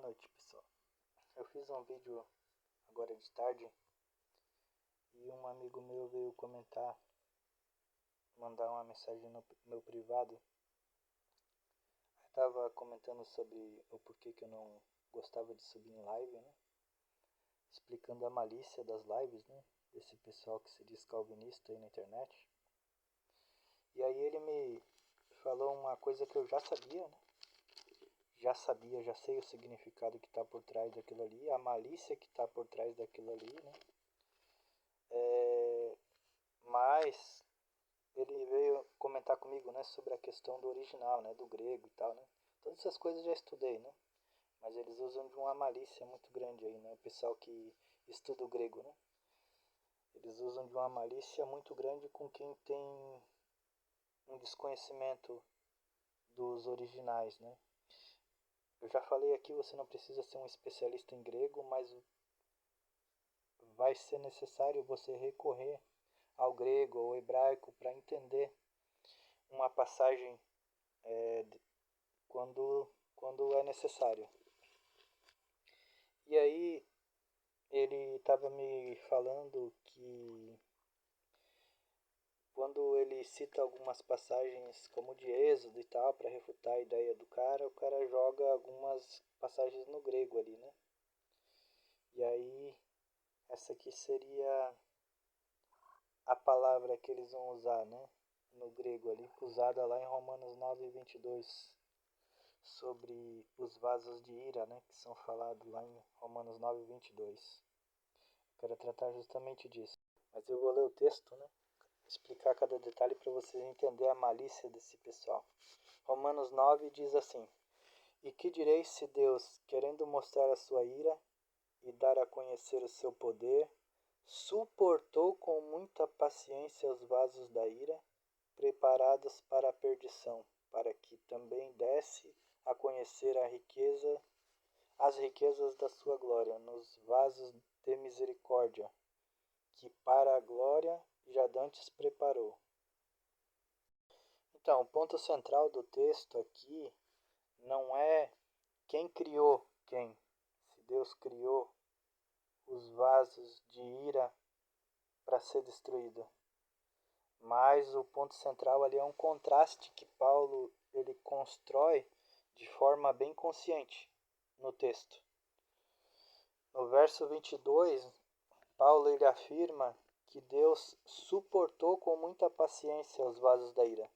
noite, pessoal. Eu fiz um vídeo agora de tarde e um amigo meu veio comentar, mandar uma mensagem no meu privado. Eu tava comentando sobre o porquê que eu não gostava de subir em live, né? Explicando a malícia das lives, né? Desse pessoal que se diz calvinista aí na internet. E aí ele me falou uma coisa que eu já sabia, né? Já sei o significado que está por trás daquilo ali, a malícia que está por trás daquilo ali, né? Mas ele veio comentar comigo, né, sobre a questão do original, né, do grego e tal, né? Todas essas coisas eu já estudei, né? Mas eles usam de uma malícia muito grande aí, né? O pessoal que estuda o grego, né? Eles usam de uma malícia muito grande com quem tem um desconhecimento dos originais, né? Eu já falei aqui, você não precisa ser um especialista em grego, mas vai ser necessário você recorrer ao grego ou hebraico para entender uma passagem quando é necessário. E aí ele estava me falando que quando ele cita algumas passagens como de Êxodo e tal para refutar a ideia do cara, o cara joga algumas passagens no grego ali, né? E aí essa aqui seria a palavra que eles vão usar, né? No grego ali, usada lá em Romanos 9:22, sobre os vasos de ira, né? Que são falados lá em Romanos 9:22. Quero tratar justamente disso. Mas eu vou ler o texto, né? Explicar cada detalhe para vocês entenderem a malícia desse pessoal. Romanos 9 diz assim: E que direis se Deus, querendo mostrar a sua ira e dar a conhecer o seu poder, suportou com muita paciência os vasos da ira, preparados para a perdição, para que também desse a conhecer as riquezas da sua glória, nos vasos de misericórdia, que para a glória já dantes preparou. Então, o ponto central do texto aqui não é quem criou quem. Se Deus criou os vasos de ira para ser destruído. Mas o ponto central ali é um contraste que Paulo ele constrói de forma bem consciente no texto. No verso 22, Paulo ele afirma que Deus suportou com muita paciência os vasos da ira.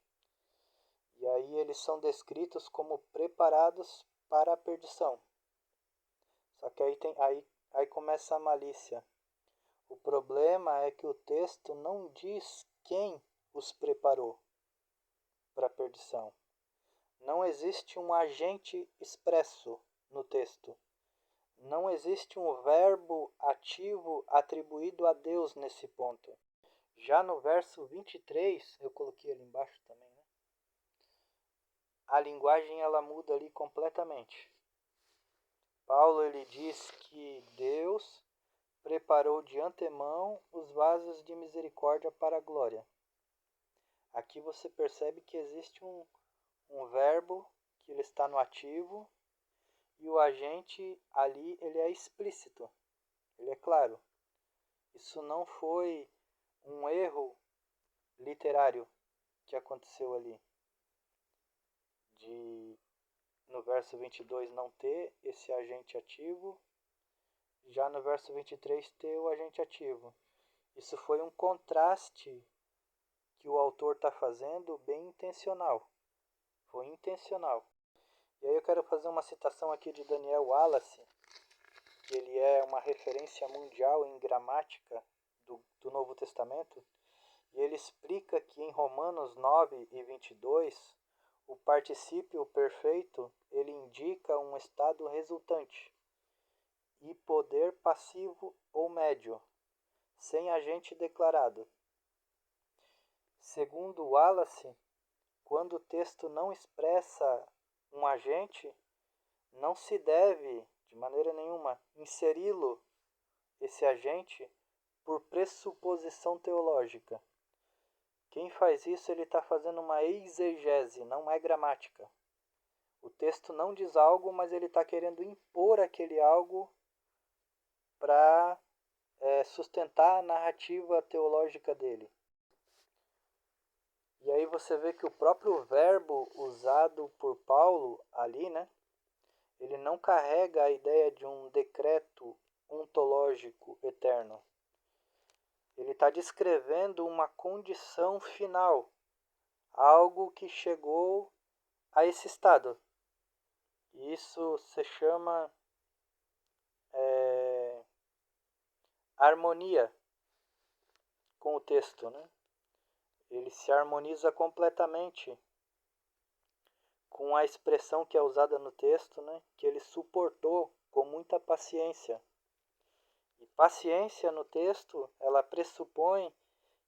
E aí eles são descritos como preparados para a perdição. Só que aí começa a malícia. O problema é que o texto não diz quem os preparou para a perdição. Não existe um agente expresso no texto. Não existe um verbo ativo atribuído a Deus nesse ponto. Já no verso 23, eu coloquei ali embaixo também, né? A linguagem ela muda ali completamente. Paulo ele diz que Deus preparou de antemão os vasos de misericórdia para a glória. Aqui você percebe que existe um verbo que ele está no ativo e o agente ali ele é explícito, ele é claro. Isso não foi um erro literário que aconteceu ali, de no verso 22 não ter esse agente ativo, já no verso 23 ter o agente ativo. Isso foi um contraste que o autor está fazendo bem intencional. Foi intencional. E aí eu quero fazer uma citação aqui de Daniel Wallace, que ele é uma referência mundial em gramática do Novo Testamento, e ele explica que em Romanos 9:22, o particípio perfeito ele indica um estado resultante e poder passivo ou médio, sem agente declarado. Segundo Wallace, quando o texto não expressa um agente, não se deve, de maneira nenhuma, inseri-lo, esse agente, por pressuposição teológica. Quem faz isso, ele está fazendo uma exegese, não é gramática. O texto não diz algo, mas ele está querendo impor aquele algo para sustentar a narrativa teológica dele. E aí você vê que o próprio verbo usado por Paulo ali, né? Ele não carrega a ideia de um decreto ontológico eterno. Ele está descrevendo uma condição final, algo que chegou a esse estado. Isso se chama harmonia com o texto, né? Ele se harmoniza completamente com a expressão que é usada no texto, né? Que ele suportou com muita paciência. E paciência no texto, ela pressupõe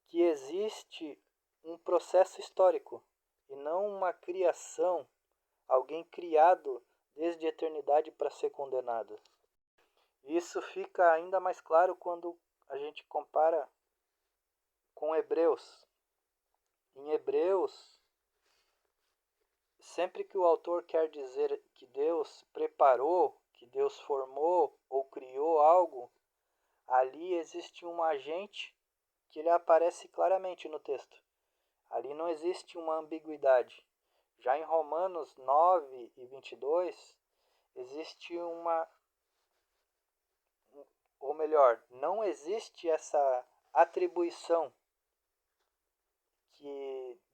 que existe um processo histórico e não uma criação, alguém criado desde a eternidade para ser condenado. Isso fica ainda mais claro quando a gente compara com Hebreus. Em Hebreus, sempre que o autor quer dizer que Deus preparou, que Deus formou ou criou algo, ali existe um agente que ele aparece claramente no texto. Ali não existe uma ambiguidade. Já em Romanos 9 e 22, existe ou melhor, não existe essa atribuição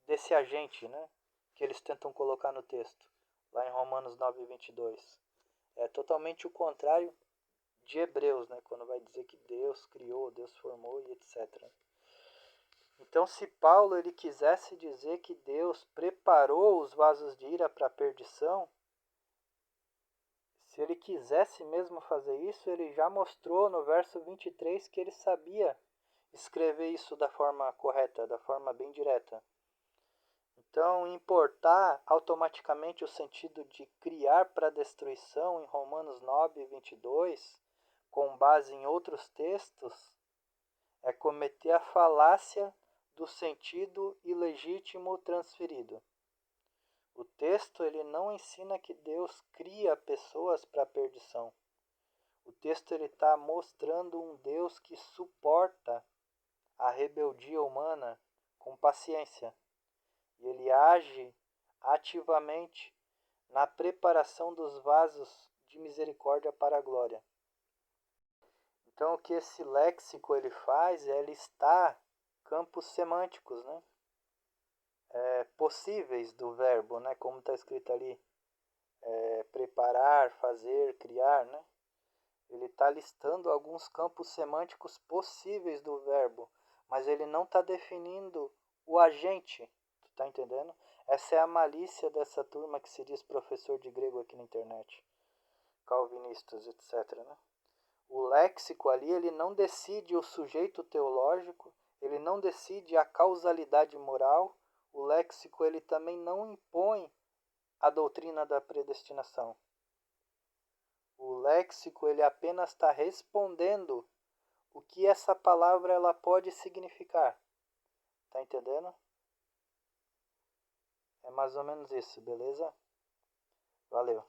desse agente, né, que eles tentam colocar no texto, lá em Romanos 9 e 22. É totalmente o contrário de Hebreus, né, quando vai dizer que Deus criou, Deus formou e etc. Então, se Paulo ele quisesse dizer que Deus preparou os vasos de ira para a perdição, se ele quisesse mesmo fazer isso, ele já mostrou no verso 23 que ele sabia escrever isso da forma correta, da forma bem direta. Então, importar automaticamente o sentido de criar para destruição em Romanos 9, 22, com base em outros textos, é cometer a falácia do sentido ilegítimo transferido. O texto ele não ensina que Deus cria pessoas para a perdição. O texto está mostrando um Deus que suporta a rebeldia humana com paciência. E ele age ativamente na preparação dos vasos de misericórdia para a glória. Então o que esse léxico ele faz é listar campos semânticos, né? Possíveis do verbo, né? Como está escrito ali, preparar, fazer, criar, né? Ele está listando alguns campos semânticos possíveis do verbo, mas ele não está definindo o agente, tu tá entendendo? Essa é a malícia dessa turma que se diz professor de grego aqui na internet, calvinistas, etc., né? O léxico ali, ele não decide o sujeito teológico, ele não decide a causalidade moral, o léxico ele também não impõe a doutrina da predestinação. O léxico ele apenas está respondendo o que essa palavra ela pode significar. Tá entendendo? É mais ou menos isso, beleza? Valeu.